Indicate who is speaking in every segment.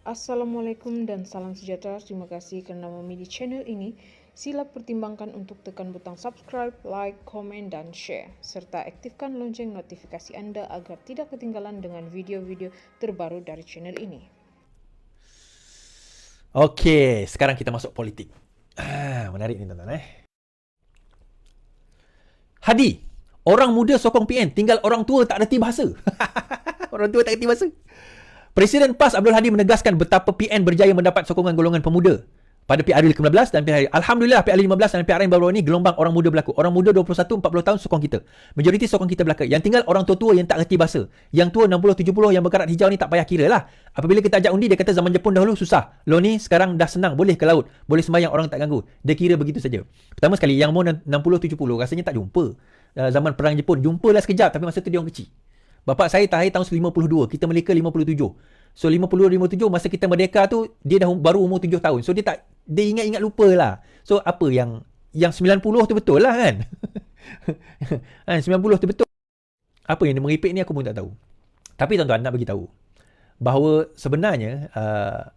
Speaker 1: Assalamualaikum dan salam sejahtera. Terima kasih kerana memilih channel ini. Sila pertimbangkan untuk tekan butang subscribe, like, komen dan share. Serta aktifkan lonceng notifikasi anda agar tidak ketinggalan dengan video-video terbaru dari channel ini.
Speaker 2: Okey, sekarang kita masuk politik. Menarik ni tuan-tuan. Hadi, orang muda sokong PN, tinggal orang tua tak reti bahasa. Orang tua tak reti bahasa. Presiden PAS Abdul Hadi menegaskan betapa PN berjaya mendapat sokongan golongan pemuda pada PRU ke-15 dan PRU. Alhamdulillah PRU 15 dan PRN baru-baru ini gelombang orang muda berlaku. Orang muda 21-40 tahun sokong kita. Majoriti sokong kita belaka. Yang tinggal orang tua-tua yang tak reti bahasa. Yang tua 60-70 yang berkarat hijau ni tak payah kira lah. Apabila kita ajak undi, dia kata zaman Jepun dahulu susah. Lo ni sekarang dah senang. Boleh ke laut. Boleh sembahyang, orang tak ganggu. Dia kira begitu saja. Pertama sekali, yang umur 60-70 rasanya tak jumpa. Zaman perang Jepun. Jumpalah sekejap tapi masa tu dia orang kecil. Bapak saya tahir tahun 52. Kita Melaka 57. So 50-57 masa kita merdeka tu dia dah baru umur 7 tahun. So dia ingat-ingat lupa lah. So apa yang 90 tu betul lah kan? 90 tu betul. Apa yang dia meripik ni aku pun tak tahu. Tapi tuan-tuan nak bagi tahu bahawa sebenarnya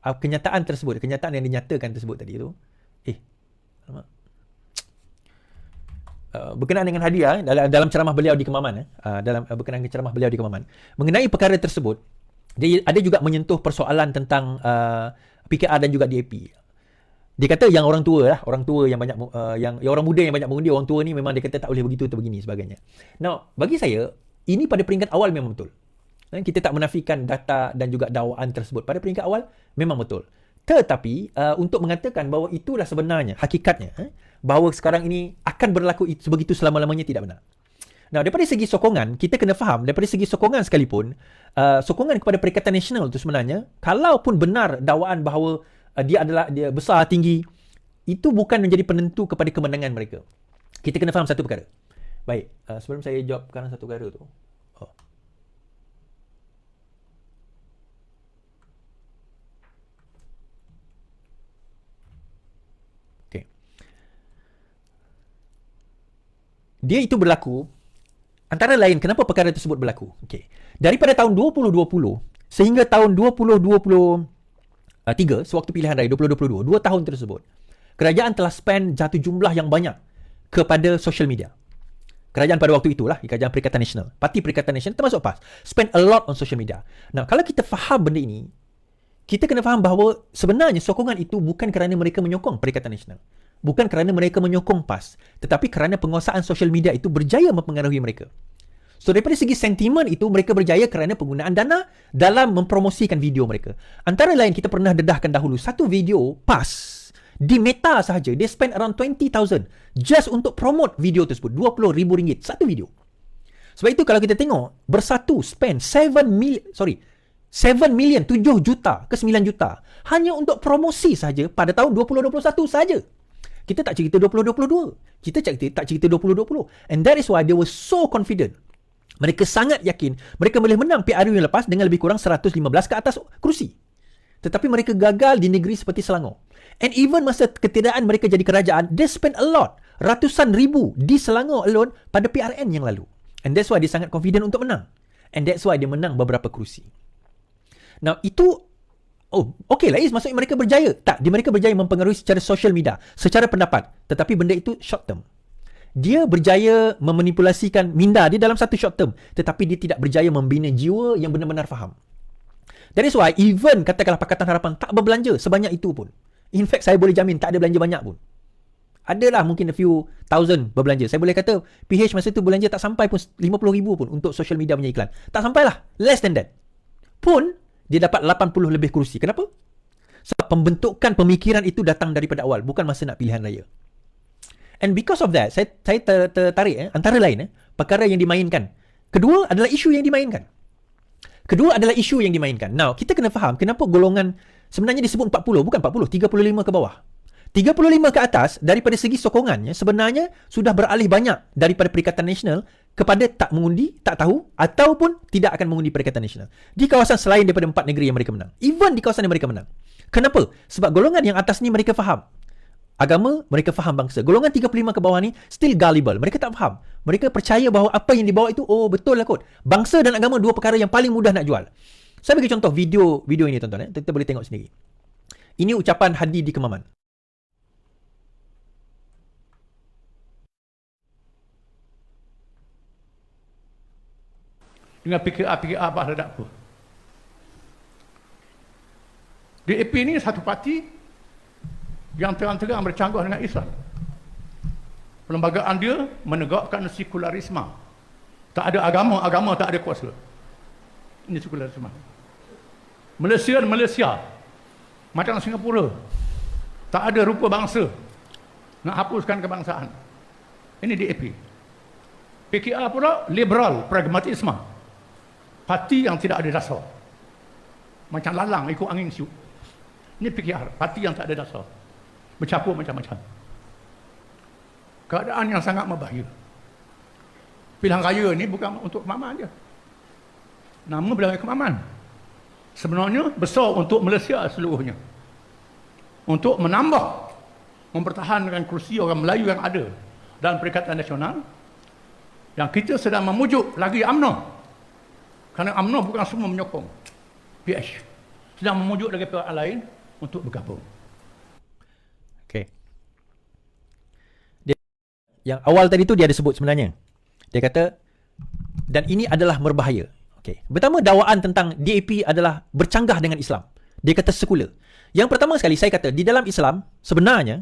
Speaker 2: kenyataan yang dinyatakan tersebut tadi tu berkenaan dengan hadiah dalam ceramah beliau di Kemaman berkenaan dengan ceramah beliau di Kemaman mengenai perkara tersebut. Dia ada juga menyentuh persoalan tentang PKR dan juga DAP. Dia kata yang orang tua yang banyak yang orang muda yang banyak mengundi, orang tua ni memang dia kata tak boleh begitu atau begini sebagainya. Now, bagi saya ini pada peringkat awal memang betul. Kita tak menafikan data dan juga dakwaan tersebut. Pada peringkat awal memang betul. Tetapi untuk mengatakan bahawa itulah sebenarnya hakikatnya bahawa sekarang ini akan berlaku sebegitu selama-lamanya tidak benar. Nah, daripada segi sokongan, kita kena faham, daripada segi sokongan sekalipun, sokongan kepada Perikatan Nasional itu sebenarnya, kalaupun benar dakwaan bahawa dia besar, tinggi, itu bukan menjadi penentu kepada kemenangan mereka. Kita kena faham satu perkara. Baik, sebelum saya jawabkan satu perkara tu. Okay. Dia itu berlaku antara lain, kenapa perkara tersebut berlaku? Okay. Daripada tahun 2020 sehingga tahun 2023, sewaktu pilihan raya 2022, 2 tahun tersebut, kerajaan telah spend jatuh jumlah yang banyak kepada social media. Kerajaan pada waktu itulah, Kerajaan Perikatan Nasional, Parti Perikatan Nasional termasuk PAS, spend a lot on social media. Nah, kalau kita faham benda ini, kita kena faham bahawa sebenarnya sokongan itu bukan kerana mereka menyokong Perikatan Nasional. Bukan kerana mereka menyokong PAS, tetapi kerana penguasaan social media itu berjaya mempengaruhi mereka. So, daripada segi sentimen itu, mereka berjaya kerana penggunaan dana dalam mempromosikan video mereka. Antara lain, kita pernah dedahkan dahulu, satu video PAS di Meta sahaja, dia spend around 20,000 just untuk promote video tersebut. RM20,000 satu video. Sebab itu kalau kita tengok, bersatu spend 7 million, 7 juta ke 9 juta hanya untuk promosi saja pada tahun 2021 saja. Kita tak cerita 2022. Kita tak cerita 2020. And that is why they were so confident. Mereka sangat yakin mereka boleh menang PRU yang lepas dengan lebih kurang 115 ke atas kerusi. Tetapi mereka gagal di negeri seperti Selangor. And even masa ketiadaan mereka jadi kerajaan, they spend a lot. Ratusan ribu di Selangor alone pada PRN yang lalu. And that's why dia sangat confident untuk menang. And that's why dia menang beberapa kerusi. Now, itu okey lah, maksudnya mereka berjaya. Tak, mereka berjaya mempengaruhi secara social media, secara pendapat. Tetapi benda itu short term. Dia berjaya memanipulasikan minda dia dalam satu short term. Tetapi dia tidak berjaya membina jiwa yang benar-benar faham. That is why even katakanlah Pakatan Harapan tak berbelanja sebanyak itu pun. In fact, saya boleh jamin tak ada belanja banyak pun. Adalah mungkin a few thousand berbelanja. Saya boleh kata PH masa tu belanja tak sampai pun 50,000 pun untuk social media punya iklan. Tak sampailah. Less than that. Pun dia dapat 80 lebih kerusi. Kenapa? Sebab pembentukan pemikiran itu datang daripada awal, bukan masa nak pilihan raya. And because of that, saya tertarik antara lain perkara yang dimainkan. Kedua adalah isu yang dimainkan. Now, kita kena faham kenapa golongan sebenarnya disebut 40, bukan 40, 35 ke bawah. 35 ke atas daripada segi sokongannya sebenarnya sudah beralih banyak daripada Perikatan Nasional kepada tak mengundi, tak tahu ataupun tidak akan mengundi Perikatan Nasional. Di kawasan selain daripada 4 negeri yang mereka menang. Even di kawasan yang mereka menang. Kenapa? Sebab golongan yang atas ni mereka faham agama, mereka faham bangsa. Golongan 35 ke bawah ni still gullible. Mereka tak faham. Mereka percaya bahawa apa yang dibawa itu, oh betul lah kot. Bangsa dan agama dua perkara yang paling mudah nak jual. Saya bagi contoh video ini tuan-tuan. Kita boleh tengok sendiri. Ini ucapan Hadi di Kemaman.
Speaker 3: Dengan PKR bahawa tak apa. DAP ni satu parti yang terang-terang bercanggah dengan Islam. Perlembagaan dia menegakkan sekularisme. Tak ada agama tak ada kuasa. Ini sekularisme. Malaysia macam Singapura, tak ada rupa bangsa, nak hapuskan kebangsaan. Ini DAP. PKR pula liberal pragmatisme, parti yang tidak ada dasar, macam lalang ikut angin siup. Ini PKR, parti yang tak ada dasar, bercampur macam-macam. Keadaan yang sangat berbahaya. Pilihan raya ni bukan untuk Kemaman je. Nama Pilihan Kemaman sebenarnya besar untuk Malaysia seluruhnya, untuk menambah, mempertahankan kursi orang Melayu yang ada dalam Perikatan Nasional, yang kita sedang memujuk lagi UMNO, kerana UMNO bukan semua menyokong PH, sedang memujuk lagi pihak lain untuk bergabung.
Speaker 2: Okay. Yang awal tadi tu dia ada sebut sebenarnya. Dia kata, dan ini adalah berbahaya. Okay. Pertama, dakwaan tentang DAP adalah bercanggah dengan Islam. Dia kata sekular. Yang pertama sekali saya kata, di dalam Islam, sebenarnya,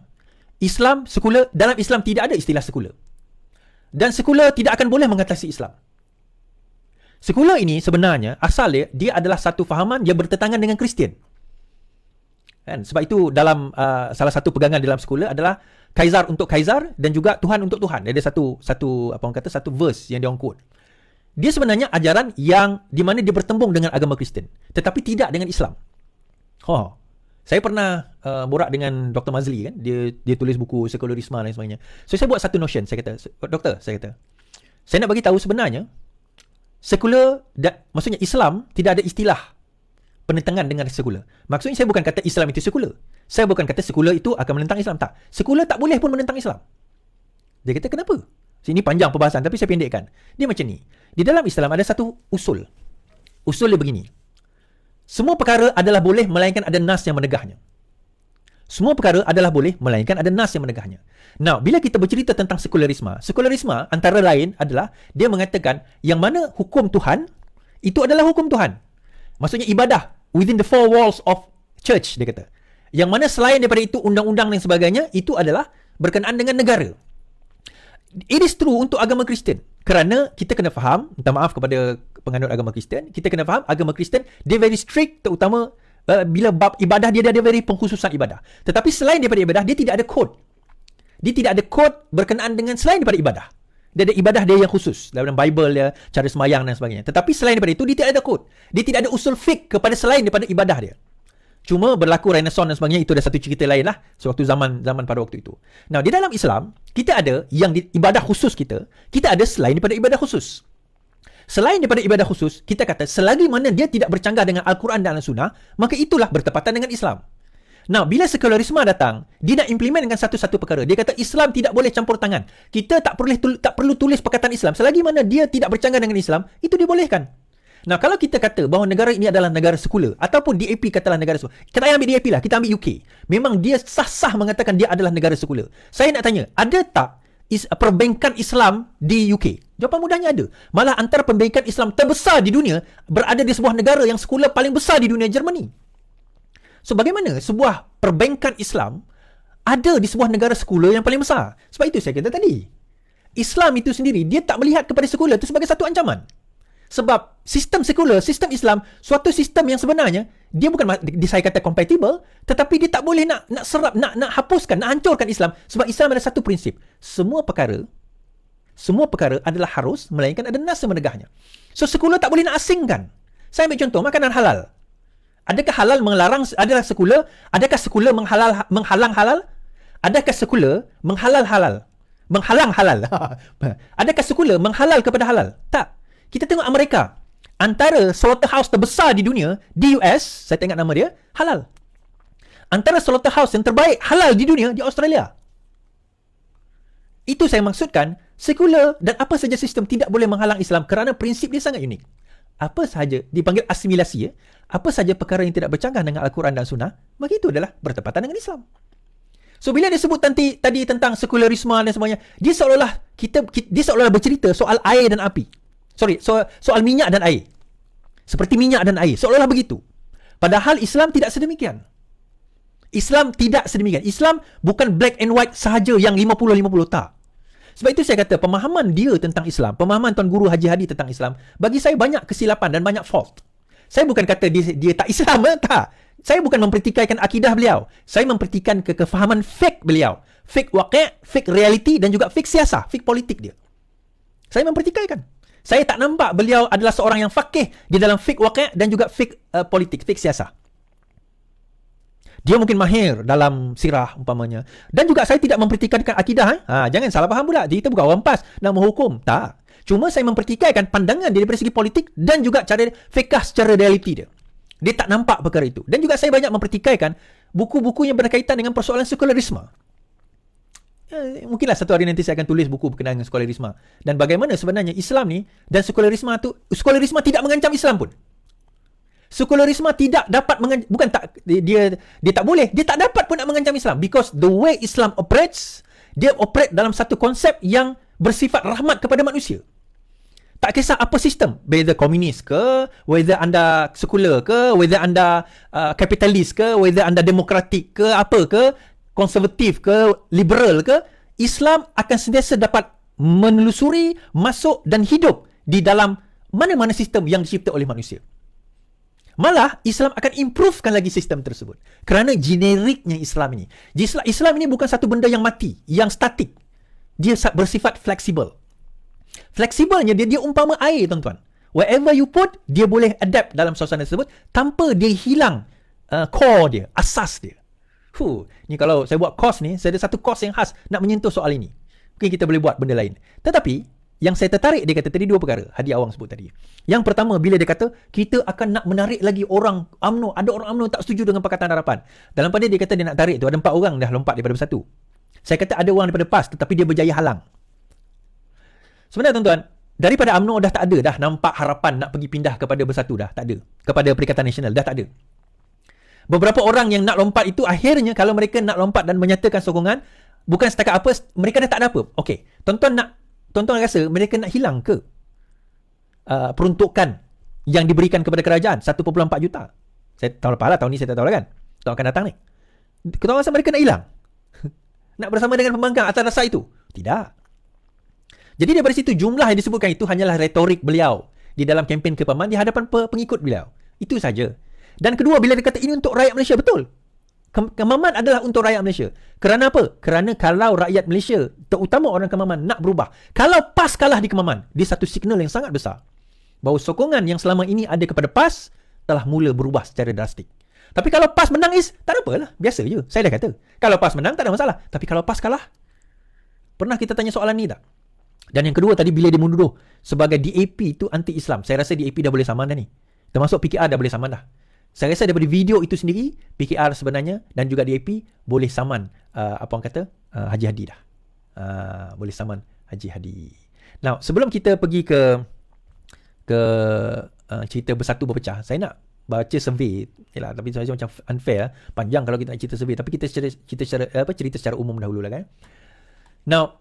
Speaker 2: Islam, sekular, dalam Islam tidak ada istilah sekular. Dan sekular tidak akan boleh mengatasi Islam. Sekular ini sebenarnya, asal dia adalah satu fahaman yang bertentangan dengan Kristian. Kan? Sebab itu dalam salah satu pegangan dalam sekular adalah Kaisar untuk Kaisar dan juga Tuhan untuk Tuhan. Dia ada satu verse yang dia orang quote. Dia sebenarnya ajaran yang di mana dia bertembung dengan agama Kristian, tetapi tidak dengan Islam. Saya pernah borak dengan Dr. Mazli kan, dia tulis buku sekularisme dan sebagainya. So saya buat satu notion, saya kata, doktor, saya nak bagi tahu sebenarnya sekular maksudnya Islam tidak ada istilah penentangan dengan sekular. Maksudnya saya bukan kata Islam itu sekular. Saya bukan kata sekular itu akan menentang Islam. Tak. Sekular tak boleh pun menentang Islam. Dia kata kenapa? Ini panjang perbahasan tapi saya pendekkan. Dia macam ni. Di dalam Islam ada satu usul. Usul dia begini. Semua perkara adalah boleh melainkan ada nas yang menegahnya. Semua perkara adalah boleh melainkan ada nas yang menegahnya. Now, bila kita bercerita tentang sekularisme antara lain adalah dia mengatakan yang mana hukum Tuhan itu adalah hukum Tuhan. Maksudnya ibadah within the four walls of church, dia kata. Yang mana selain daripada itu undang-undang dan sebagainya, itu adalah berkenaan dengan negara. It is true untuk agama Kristian. Kerana kita kena faham, minta maaf kepada penganut agama Kristian, kita kena faham agama Kristian, dia very strict, terutama bila bab ibadah dia ada very pengkhususan ibadah. Tetapi selain daripada ibadah, dia tidak ada kod. Dia tidak ada kod berkenaan dengan selain daripada ibadah. Dia ada ibadah dia yang khusus. Dalam Bible dia, cara semayang dan sebagainya. Tetapi selain daripada itu, dia tidak ada kod. Dia tidak ada usul fiqh kepada selain daripada ibadah dia. Cuma berlaku Renaissance dan sebagainya, itu dah satu cerita lain lah. Sewaktu zaman pada waktu itu. Nah, di dalam Islam, kita ada yang ibadah khusus kita ada selain daripada ibadah khusus. Selain daripada ibadah khusus, kita kata selagi mana dia tidak bercanggah dengan Al-Quran dan Al-Sunnah, maka itulah bertepatan dengan Islam. Nah, bila sekularisme datang, dia nak implement dengan satu-satu perkara. Dia kata Islam tidak boleh campur tangan. Kita tak perlu tulis perkataan Islam. Selagi mana dia tidak bercanggah dengan Islam, itu dibolehkan. Nah, kalau kita kata bahawa negara ini adalah negara sekular, ataupun DAP katalah negara sekular, kita ambil DAP lah, kita ambil UK. Memang dia sah-sah mengatakan dia adalah negara sekular. Saya nak tanya, ada tak perbankan Islam di UK? Jawapan mudahnya ada. Malah antara perbankan Islam terbesar di dunia berada di sebuah negara yang sekular paling besar di dunia, Germany. So, bagaimana sebuah perbankan Islam ada di sebuah negara sekular yang paling besar? Sebab itu saya kata tadi, Islam itu sendiri, dia tak melihat kepada sekular itu sebagai satu ancaman. Sebab sistem sekular, sistem Islam, suatu sistem yang sebenarnya dia bukan saya kata compatible, tetapi dia tak boleh nak serap, nak hapuskan, nak hancurkan Islam. Sebab Islam ada satu prinsip. Semua perkara adalah harus melainkan ada nas yang menegahnya. So sekular tak boleh nak asingkan. Saya ambil contoh makanan halal. Adakah halal melarang? Adakah sekular menghalang halal? Adakah sekular menghalang halal? Adakah sekular menghalal kepada halal? Tak. Kita tengok Amerika. Antara slaughterhouse terbesar di dunia, di US, saya tengok nama dia, halal. Antara slaughterhouse yang terbaik halal di dunia, di Australia. Itu saya maksudkan, sekular dan apa saja sistem tidak boleh menghalang Islam kerana prinsip dia sangat unik. apa sahaja dipanggil asimilasi ya, apa sahaja perkara yang tidak bercanggah dengan Al-Quran dan Sunnah, maka itu adalah bertepatan dengan Islam. So bila dia sebut tadi tentang sekularisme dan semuanya, dia seolah-olah bercerita soal air dan api. Soal minyak dan air. Seperti minyak dan air, seolah-olah begitu. Padahal Islam tidak sedemikian. Islam tidak sedemikian. Islam bukan black and white sahaja yang 50-50, tak. Sebab itu saya kata pemahaman dia tentang Islam, pemahaman Tuan Guru Haji Hadi tentang Islam, bagi saya banyak kesilapan dan banyak fault. Saya bukan kata dia tak Islam, tak. Saya bukan mempertikaikan akidah beliau. Saya mempertikaikan kefahaman fik beliau. Fik waqi', fik reality dan juga fik siasah, fik politik dia. Saya mempertikaikan. Saya tak nampak beliau adalah seorang yang faqih di dalam fik waqi' dan juga fik politik, fik siasah. Dia mungkin mahir dalam sirah umpamanya. Dan juga saya tidak mempertikaikan akidah. Jangan salah faham pula. Kita bukan orang PAS nak menghukum. Tak. Cuma saya mempertikaikan pandangan dia daripada segi politik dan juga cara fiqh secara realiti dia. Dia tak nampak perkara itu. Dan juga saya banyak mempertikaikan buku-buku yang berkaitan dengan persoalan sekularisme. Mungkinlah satu hari nanti saya akan tulis buku berkenaan dengan sekularisme. Dan bagaimana sebenarnya Islam ni dan sekularisme tidak mengancam Islam pun. Sekularisme tidak dapat dia tak boleh, dia tak dapat pun nak mengancam Islam, because the way Islam operates, dia operate dalam satu konsep yang bersifat rahmat kepada manusia. Tak kisah apa sistem, whether komunis ke, whether anda sekular ke, whether anda kapitalis ke, whether anda demokratik ke, apa ke, konservatif ke, liberal ke, Islam akan sentiasa dapat menelusuri, masuk dan hidup di dalam mana-mana sistem yang dicipta oleh manusia. Malah Islam akan improvekan lagi sistem tersebut. Kerana generiknya Islam ini. Islam ini bukan satu benda yang mati, yang statik. Dia bersifat fleksibel. Fleksibelnya dia umpama air, tuan-tuan. Wherever you put, dia boleh adapt dalam suasana tersebut tanpa dia hilang core dia, asas dia. Ni kalau saya buat course ni, saya ada satu course yang khas nak menyentuh soal ini. Mungkin kita boleh buat benda lain. Tetapi yang saya tertarik, dia kata tadi dua perkara. Hadi Awang sebut tadi. Yang pertama, bila dia kata kita akan nak menarik lagi orang UMNO. Ada orang UMNO tak setuju dengan Pakatan Harapan. Dalam pada dia kata dia nak tarik tu, ada 4 orang dah lompat daripada Bersatu. Saya kata ada orang daripada PAS, tetapi dia berjaya halang. Sebenarnya tuan-tuan, daripada UMNO dah tak ada dah nampak harapan nak pergi pindah kepada Bersatu dah. Tak ada. Kepada Perikatan Nasional dah tak ada. Beberapa orang yang nak lompat itu, akhirnya kalau mereka nak lompat dan menyatakan sokongan, bukan setakat apa, mereka dah tak ada apa. Okey, Tuan-tuan rasa mereka nak hilang ke peruntukan yang diberikan kepada kerajaan 1.4 juta? Saya tahu lepas lah, tahun ni saya tak tahu lah kan. Tahun akan datang ni. Tuan rasa mereka nak hilang? Nak bersama dengan pembangkang atas dasar itu? Tidak. Jadi daripada situ jumlah yang disebutkan itu hanyalah retorik beliau di dalam kempen kepaman di hadapan pengikut beliau. Itu saja. Dan kedua, bila dia kata ini untuk rakyat Malaysia, betul. Kemaman adalah untuk rakyat Malaysia. Kerana apa? Kerana kalau rakyat Malaysia, terutama orang Kemaman, nak berubah, kalau PAS kalah di Kemaman, dia satu signal yang sangat besar bahawa sokongan yang selama ini ada kepada PAS telah mula berubah secara drastik. Tapi kalau PAS menang tak ada apalah, biasa je. Saya dah kata, kalau PAS menang tak ada masalah. Tapi kalau PAS kalah, pernah kita tanya soalan ni tak? Dan yang kedua tadi, bila dia menuduh sebagai DAP itu anti-Islam, saya rasa DAP dah boleh saman dah ni. Termasuk PKR dah boleh saman dah. Saya rasa daripada video itu sendiri, PKR sebenarnya dan juga DAP boleh saman apa orang kata Haji Hadi dah. Boleh saman Haji Hadi. Now, sebelum kita pergi ke cerita Bersatu Berpecah, saya nak baca survey. Yalah, tapi saya macam unfair, panjang kalau kita nak cerita survey, tapi kita cerita secara umum dahulu lah kan. Now,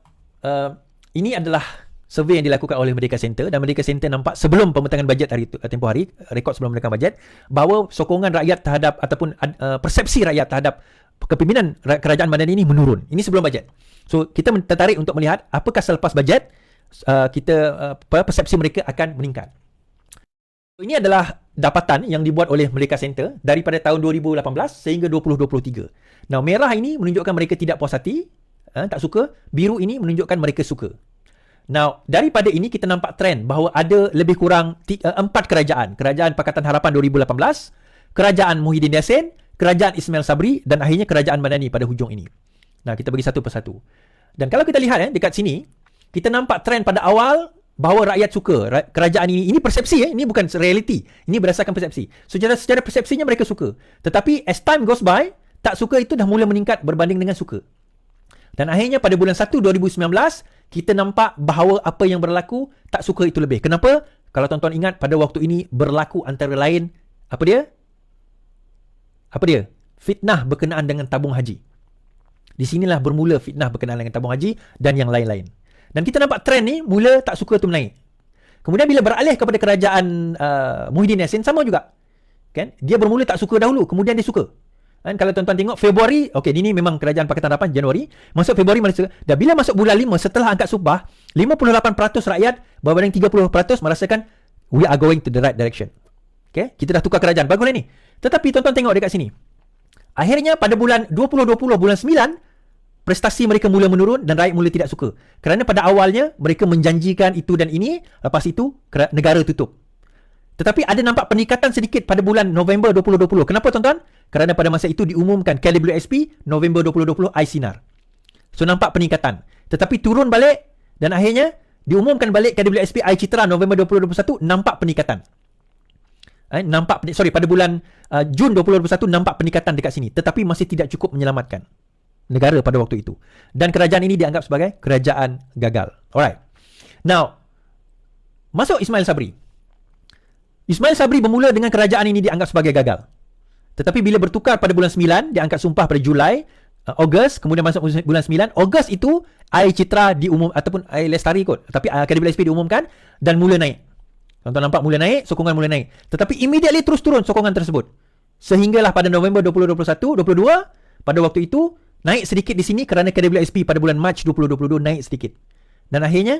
Speaker 2: ini adalah survey yang dilakukan oleh Merdeka Center, dan Merdeka Center nampak sebelum pembentangan bajet tempoh hari, rekod sebelum pembentangan bajet, bahawa sokongan rakyat terhadap ataupun persepsi rakyat terhadap kepimpinan kerajaan Madani ini menurun. Ini sebelum bajet. So kita tertarik untuk melihat apakah selepas bajet persepsi mereka akan meningkat. Ini adalah dapatan yang dibuat oleh Merdeka Center daripada tahun 2018 sehingga 2023. Now, merah ini menunjukkan mereka tidak puas hati, tak suka. Biru ini menunjukkan mereka suka. Now, daripada ini kita nampak trend bahawa ada lebih kurang 4 kerajaan. Kerajaan Pakatan Harapan 2018, Kerajaan Muhyiddin Yassin, Kerajaan Ismail Sabri dan akhirnya Kerajaan Madani pada hujung ini. Nah, kita bagi satu persatu. Dan kalau kita lihat dekat sini, kita nampak trend pada awal bahawa rakyat suka kerajaan ini. Ini persepsi, ini bukan reality. Ini berdasarkan persepsi. Secara persepsinya mereka suka. Tetapi as time goes by, tak suka itu dah mula meningkat berbanding dengan suka. Dan akhirnya pada bulan 1 2019, kita nampak bahawa apa yang berlaku, tak suka itu lebih. Kenapa? Kalau tuan-tuan ingat, pada waktu ini berlaku antara lain, apa dia? Fitnah berkenaan dengan tabung haji. Di sinilah bermula fitnah berkenaan dengan tabung haji dan yang lain-lain. Dan kita nampak trend ni mula tak suka tu menaik. Kemudian bila beralih kepada kerajaan Muhyiddin Yassin, sama juga. Kan? Dia bermula tak suka dahulu, kemudian dia suka. Kan? Kalau tuan-tuan tengok Februari, okey, ini memang kerajaan Pakatan Harapan Januari, masuk Februari merasa, dan bila masuk bulan 5 setelah angkat sumpah, 58% rakyat berbanding 30% merasakan we are going to the right direction. Okay? Kita dah tukar kerajaan. Baguslah ni. Tetapi tuan-tuan tengok dekat sini. Akhirnya pada bulan 2020, bulan 9, prestasi mereka mula menurun dan rakyat mula tidak suka. Kerana pada awalnya mereka menjanjikan itu dan ini, lepas itu negara tutup. Tetapi ada nampak peningkatan sedikit pada bulan November 2020. Kenapa tuan-tuan? Kerana pada masa itu diumumkan KWSP, November 2020 iSinar. So nampak peningkatan. Tetapi turun balik dan akhirnya diumumkan balik KWSP iCitra November 2021, nampak peningkatan. Pada bulan Jun 2021 nampak peningkatan dekat sini, tetapi masih tidak cukup menyelamatkan negara pada waktu itu. Dan kerajaan ini dianggap sebagai kerajaan gagal. Alright. Now, masuk Ismail Sabri. Ismail Sabri bermula dengan kerajaan ini dianggap sebagai gagal. Tetapi bila bertukar pada bulan 9, dia angkat sumpah pada Julai, Ogos, kemudian masuk bulan 9. Ogos itu iCitra diumum ataupun iLestari kot. Tapi KWSP diumumkan dan mula naik. Tuan-tuan nampak mula naik, sokongan mula naik. Tetapi immediately terus turun sokongan tersebut. Sehinggalah pada November 2021, pada waktu itu naik sedikit di sini kerana KWSP pada bulan Mac 2022 naik sedikit. Dan akhirnya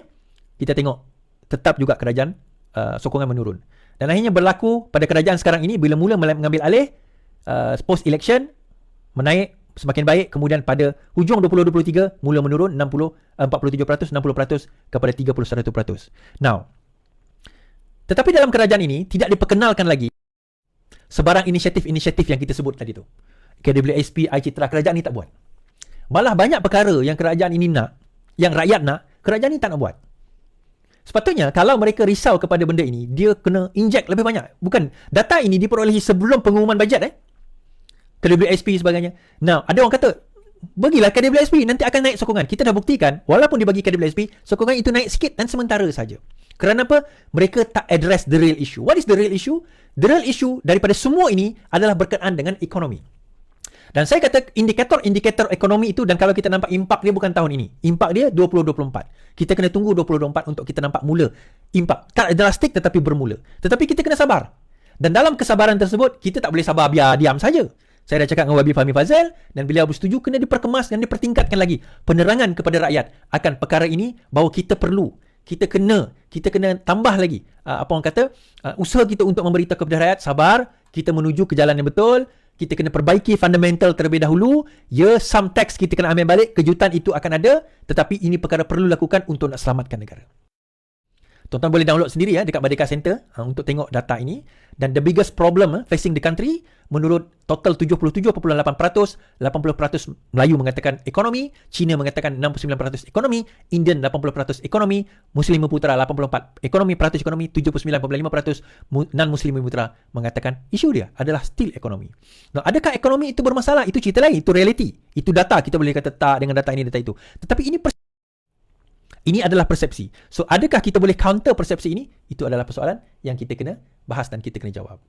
Speaker 2: kita tengok tetap juga kerajaan sokongan menurun. Dan akhirnya berlaku pada kerajaan sekarang ini bila mula mengambil alih post election menaik semakin baik, kemudian pada hujung 2023 mula menurun 47%, 60% kepada 31%. Now, tetapi dalam kerajaan ini tidak diperkenalkan lagi sebarang inisiatif-inisiatif yang kita sebut tadi tu. KWSP, iCitra, kerajaan ini tak buat. Malah banyak perkara yang kerajaan ini nak, yang rakyat nak, kerajaan ini tak nak buat. Sepatutnya kalau mereka risau kepada benda ini, dia kena inject lebih banyak. Bukan, data ini diperolehi sebelum pengumuman bajet KWSP sebagainya. Now, ada orang kata, bagilah KWSP, nanti akan naik sokongan. Kita dah buktikan, walaupun dibagi KWSP, sokongan itu naik sikit dan sementara saja. Kerana apa? Mereka tak address the real issue. What is the real issue? The real issue daripada semua ini adalah berkenaan dengan ekonomi. Dan saya kata indikator ekonomi itu, dan kalau kita nampak impak dia bukan tahun ini. Impak dia 2024. Kita kena tunggu 2024 untuk kita nampak mula impak. Tak drastik tetapi bermula. Tetapi kita kena sabar. Dan dalam kesabaran tersebut, kita tak boleh sabar biar diam saja. Saya dah cakap dengan Wabi Fahmi Fazal dan beliau bersetuju kena diperkemas dan dipertingkatkan lagi penerangan kepada rakyat akan perkara ini, bahawa kita perlu, kita kena tambah lagi apa orang kata, usaha kita untuk memberitahu kepada rakyat sabar, kita menuju ke jalan yang betul, kita kena perbaiki fundamental terlebih dahulu. Ya, some tax kita kena ambil balik, kejutan itu akan ada, tetapi ini perkara perlu lakukan untuk nak selamatkan negara. Tuan-tuan boleh download sendiri dekat Merdeka Center untuk tengok data ini. Dan the biggest problem facing the country, menurut total 77.8%, 80% Melayu mengatakan ekonomi, Cina mengatakan 69% ekonomi, Indian 80% ekonomi, Muslim Putra 84% ekonomi, peratus ekonomi, 79.5% non-Muslim Putra mengatakan isu dia adalah still ekonomi. Nah, adakah ekonomi itu bermasalah? Itu cerita lain, itu reality. Itu data, kita boleh kata tak dengan data ini, data itu. Tetapi ini adalah persepsi. So, adakah kita boleh counter persepsi ini? Itu adalah persoalan yang kita kena bahas dan kita kena jawab.